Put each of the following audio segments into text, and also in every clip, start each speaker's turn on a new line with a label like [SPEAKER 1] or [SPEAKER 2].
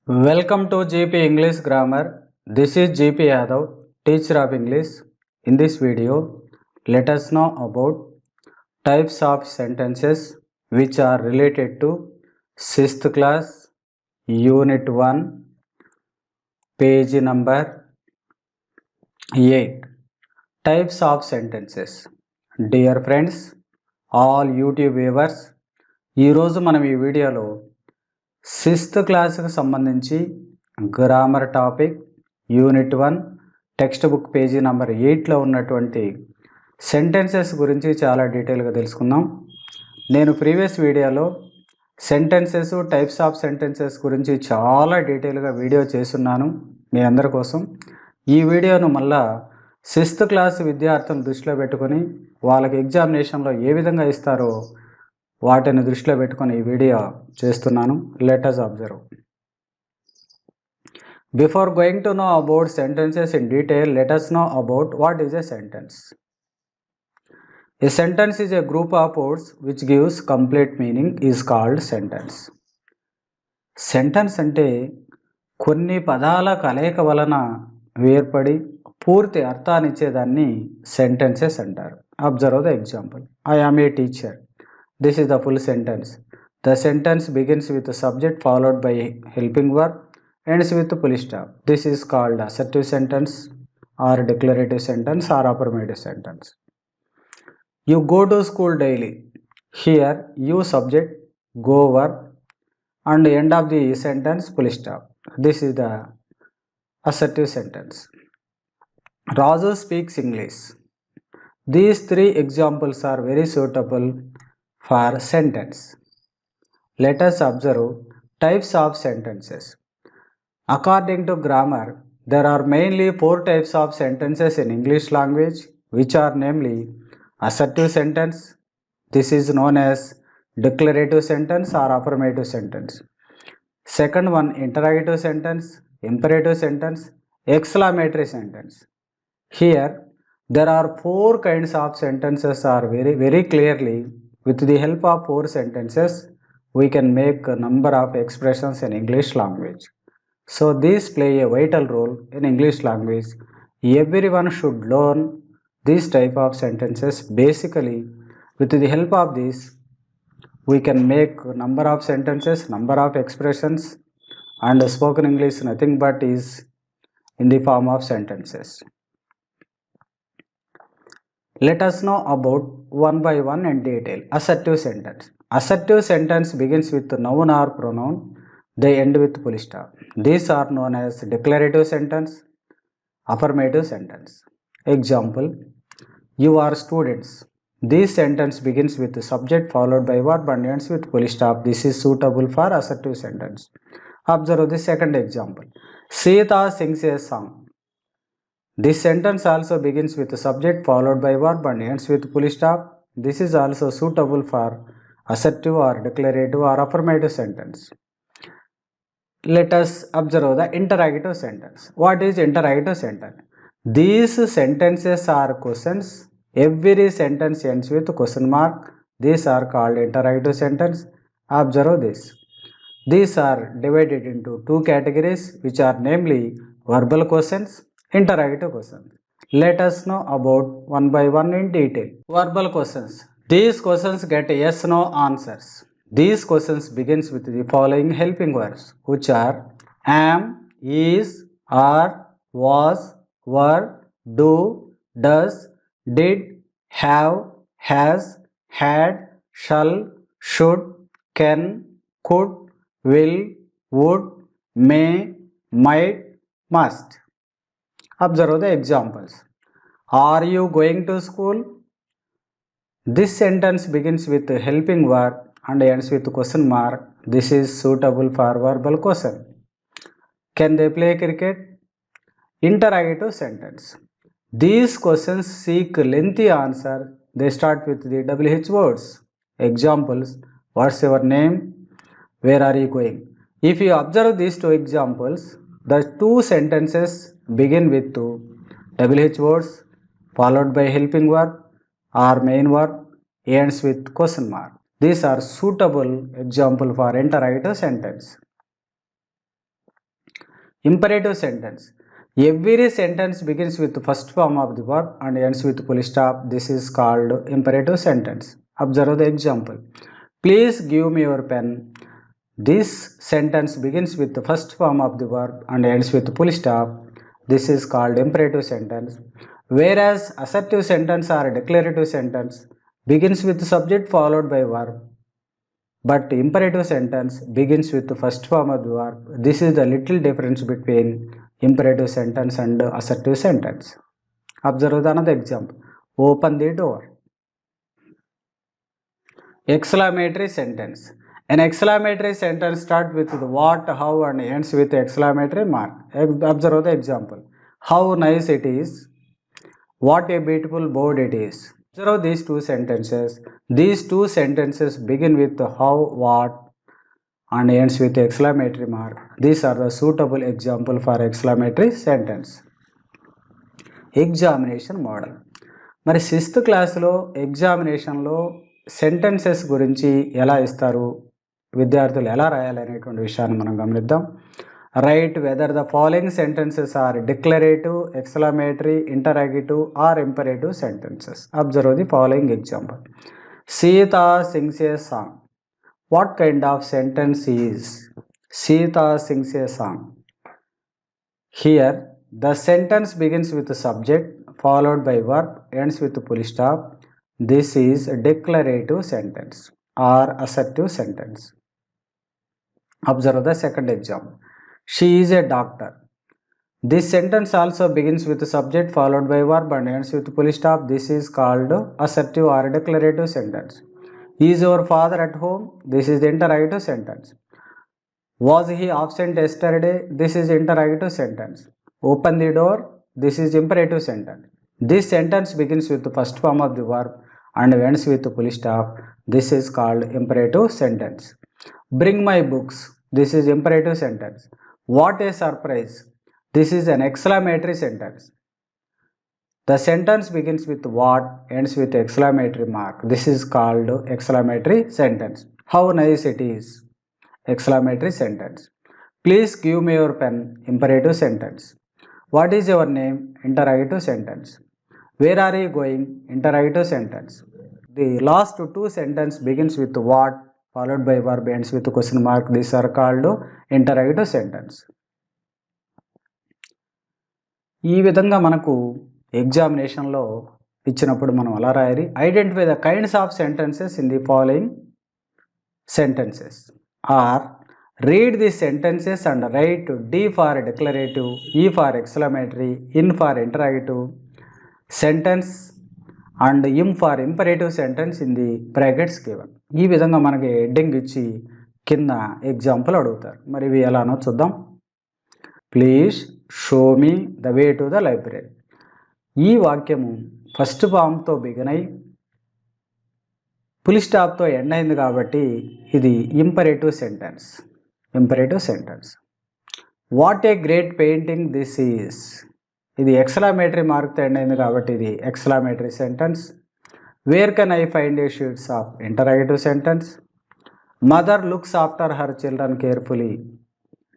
[SPEAKER 1] Welcome to GP English Grammar. This is GP Yadav, teacher of English. In this video, let us know about types of sentences which are related to 6th class, Unit 1, page number 8. Types of sentences. Dear friends, all YouTube viewers, ఈరోజు మనం ఈ వీడియోలో 6th క్లాస్కి సంబంధించి grammar topic unit 1 text book page number 8లో ఉన్నటువంటి sentences గురించి చాలా డీటెయిల్గా తెలుసుకుందాం. నేను ప్రీవియస్ వీడియోలో సెంటెన్సెస్ టైప్స్ ఆఫ్ సెంటెన్సెస్ గురించి చాలా డీటెయిల్గా వీడియో చేస్తున్నాను మీ అందరి కోసం. ఈ వీడియోను మళ్ళా 6th క్లాస్ విద్యార్థులను దృష్టిలో పెట్టుకొని వాళ్ళకి ఎగ్జామినేషన్లో ఏ విధంగా ఇస్తారో వాటిని దృష్టిలో పెట్టుకొని ఈ వీడియో చేస్తున్నాను. Let us observe. Before going to know about sentences in detail, let us know about what is a sentence. A sentence is a group of words which gives complete meaning is called sentence. Sentence అంటే కొన్ని పదాల కలయిక వలన ఏర్పడి పూర్తి అర్థాన్ని ఇచ్చేదాన్ని sentences అంటారు. Observe the example. I am a teacher. This is the full sentence. The sentence begins with the subject followed by helping verb, ends with full stop. This is called assertive sentence or declarative sentence or affirmative sentence. You go to school daily. Here, you subject, go verb, and end of the sentence full stop. This is the assertive sentence. Raju speaks English. These three examples are very suitable for sentence. Let us observe types of sentences. According to grammar, there are mainly 4 types of sentences in English language, which are namely assertive sentence. This is known as declarative sentence or affirmative sentence. Second one, interrogative sentence, imperative sentence, exclamatory sentence. Here, there are 4 kinds of sentences are very clearly. With the help of 4 sentences, we can make a number of expressions in English language. So these play a vital role in English language. Everyone should learn these type of sentences. Basically, with the help of this, we can make a number of sentences, number of expressions, and spoken English nothing but is in the form of sentences. Let us know about one by one in detail. Assertive sentence. Assertive sentence begins with noun or pronoun. They end with full stop. These are known as declarative sentence, affirmative sentence. Example: you are students. This sentence begins with the subject followed by verb and ends with full stop. This is suitable for assertive sentence. Observe the second example. Sita sings a song. This sentence also begins with the subject followed by verb and ends with full stop. This is also suitable for assertive or declarative or affirmative sentence. Let us observe the interrogative sentence. What is interrogative sentence? These sentences are questions. Every sentence ends with question mark. These are called interrogative sentence. Observe this. These are divided into 2 categories, which are namely verbal questions, interrogative questions. Let us know about one by one in detail. Verbal questions. These questions get yes no answers. These questions begins with the following helping verbs, which are am, is, are, was, were, do, does, did, have, has, had, shall, should, can, could, will, would, may, might, must. Observe the examples. Are you going to school? This sentence begins with a helping verb and ends with question mark. This is suitable for verbal question. Can they play cricket? Interrogative sentence. These questions seek lengthy answer. They start with the WH words. Examples: what's your name? Where are you going? If you observe these 2 examples, the 2 sentences begin with 2 WH words followed by helping verb or main verb, ends with question mark. These are suitable example for interrogative sentence. Imperative sentence. Every sentence begins with the first form of the verb and ends with full stop. This is called imperative sentence. Observe the example. Please give me your pen. This sentence begins with the first form of the verb and ends with full stop. This is called imperative sentence. Whereas assertive sentence or declarative sentence begins with the subject followed by verb, but imperative sentence begins with the first form of the verb. This is the little difference between imperative sentence and assertive sentence. Observe another example. Open the door. Exclamatory sentence. An exclamatory sentence starts with the what, how and ends with exclamatory mark. Observe the example. How nice it is. What a beautiful board it is. Observe these two sentences. These two sentences begin with how, what and ends with exclamatory mark. These are the suitable example for exclamatory sentence. Examination model. మరి 6th క్లాస్లో ఎగ్జామినేషన్లో sentences గురించి ఎలా ఇస్తారు, విద్యార్థులు ఎలా రాయాలనేటువంటి విషయాన్ని మనం గమనిద్దాం. Write whether the following sentences are declarative, exclamatory, interrogative or imperative sentences. Observe the following example. Sita sings a song. What kind of sentence is Sita sings a song? Here, the sentence begins with the subject followed by verb, ends with full stop. This is a declarative sentence or assertive sentence. Observe the second example. She is a doctor. This sentence also begins with the subject followed by verb and ends with full stop. This is called assertive or declarative sentence. Is your father at home? This is the interrogative sentence. Was he absent yesterday? This is interrogative sentence. Open the door. This is imperative sentence. This sentence begins with the first form of the verb and ends with the full stop. This is called imperative sentence. Bring my books. This is imperative sentence. What a surprise. This is an exclamatory sentence. The sentence begins with what, ends with exclamatory mark. This is called exclamatory sentence. How nice it is. Exclamatory sentence. Please give me your pen. Imperative sentence. What is your name? Interrogative sentence. Where are you going? Interrogative sentence. The last two sentence begins with what followed by verb, ends with question mark. These are called interrogative sentence. ఈ విధంగా మనకు ఎగ్జామినేషన్లో ఇచ్చినప్పుడు మనం అలా రాయాలి. Identify the kinds of sentences in the following sentences or read the sentences and write D for declarative, E for exclamatory, in for interrogative sentence and Im for imperative sentence in the brackets given. ఈ విధంగా మనకి heading ఇచ్చి కింద example అడుగుతారు. మరి ఇవి ఎలానో చూద్దాం. Please show me the way to the library. ఈ వాక్యము ఫస్ట్ ఫామ్తో బిగిన్ అయి ఫుల్ స్టాప్తో ఎండ్ అయింది కాబట్టి ఇది imperative sentence. Imperative sentence. What a great painting this is. ఇది ఎక్స్క్లమేటరీ మార్క్తో ఎండ్ అయింది కాబట్టి ఇది exclamatory sentence. Where can I find a sheets of. Interrogative sentence. Mother looks after her children carefully.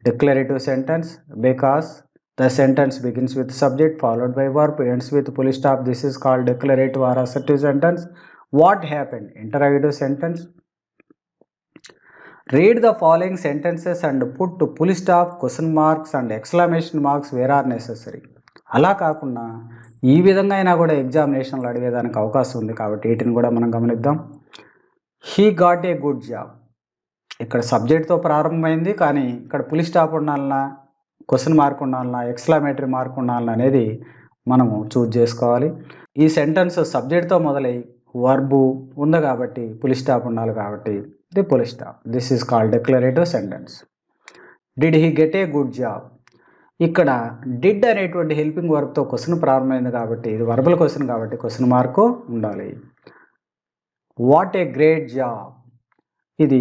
[SPEAKER 1] Declarative sentence. Because the sentence begins with subject followed by verb, ends with full stop. This is called declarative or assertive sentence. What happened? Interrogative sentence. Read the following sentences and put full stop, question marks and exclamation marks where are necessary. అలా కాకుండా ఈ విధంగా అయినా కూడా ఎగ్జామినేషన్లో అడిగేదానికి అవకాశం ఉంది కాబట్టి వీటిని కూడా మనం గమనిద్దాం. He got a good job. ఇక్కడ సబ్జెక్ట్తో ప్రారంభమైంది కానీ ఇక్కడ ఫుల్ స్టాప్ ఉండాలన్నా, క్వశ్చన్ మార్క్ ఉండాలన్నా, ఎక్స్క్లమేటరీ మార్క్ ఉండాలన్నా అనేది మనము చూజ్ చేసుకోవాలి. ఈ సెంటెన్స్ సబ్జెక్ట్తో మొదలై వర్బు ఉంది కాబట్టి ఫుల్ స్టాప్ ఉండాలి కాబట్టి the full stop. This is called declarative sentence. Did he get a good job. ఇక్కడ డిడ్ అనేటువంటి హెల్పింగ్ వర్బ్తో క్వశ్చన్ ప్రారంభమైంది కాబట్టి ఇది వర్బల్ క్వశ్చన్ కాబట్టి క్వశ్చన్ మార్కు ఉండాలి. What a great job. ఇది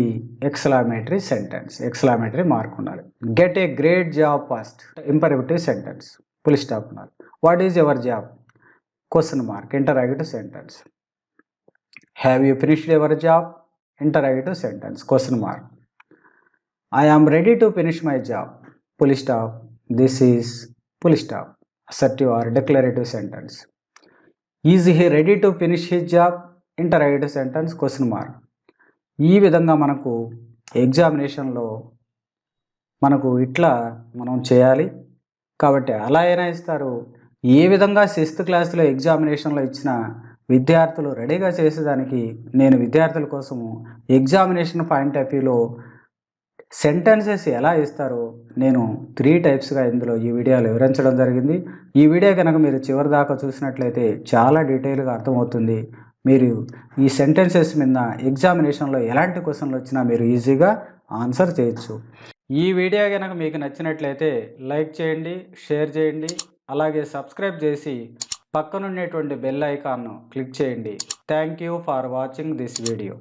[SPEAKER 1] ఎక్స్క్లమేటరీ సెంటెన్స్. ఎక్స్క్లమేటరీ మార్క్ ఉండాలి. Get a great job first. Imperative sentence. Full stop ఉండాలి. What is your job. Question mark. Interrogative sentence. Have you finished your job. Interrogative sentence. Question mark. I am ready to finish my job. Full stop. This is full stop. Assertive or declarative sentence. Is he ready to finish his job? Interrogative sentence question mark. ఈ విధంగా మనకు ఎగ్జామినేషన్లో మనకు ఇట్లా మనం చేయాలి. కాబట్టి అలా అయినా ఇస్తారు. ఏ విధంగా 6th క్లాస్లో ఎగ్జామినేషన్లో ఇచ్చిన విద్యార్థులు రెడీగా చేసేదానికి నేను విద్యార్థుల కోసము ఎగ్జామినేషన్ పాయింట్ ఆఫ్ వ్యూలో సెంటెన్సెస్ ఎలా ఇస్తారో నేను 3 టైప్స్గా ఇందులో ఈ వీడియోలో వివరించడం జరిగింది. ఈ వీడియో కనుక మీరు చివరి దాకా చూసినట్లయితే చాలా డీటెయిల్గా అర్థమవుతుంది. మీరు ఈ సెంటెన్సెస్ మీద ఎగ్జామినేషన్లో ఎలాంటి క్వశ్చన్లు వచ్చినా మీరు ఈజీగా ఆన్సర్ చేయొచ్చు. ఈ వీడియో కనుక మీకు నచ్చినట్లయితే లైక్ చేయండి, షేర్ చేయండి, అలాగే సబ్స్క్రైబ్ చేసి పక్కనున్నటువంటి బెల్ ఐకాన్ను క్లిక్ చేయండి. Thank you for watching this video.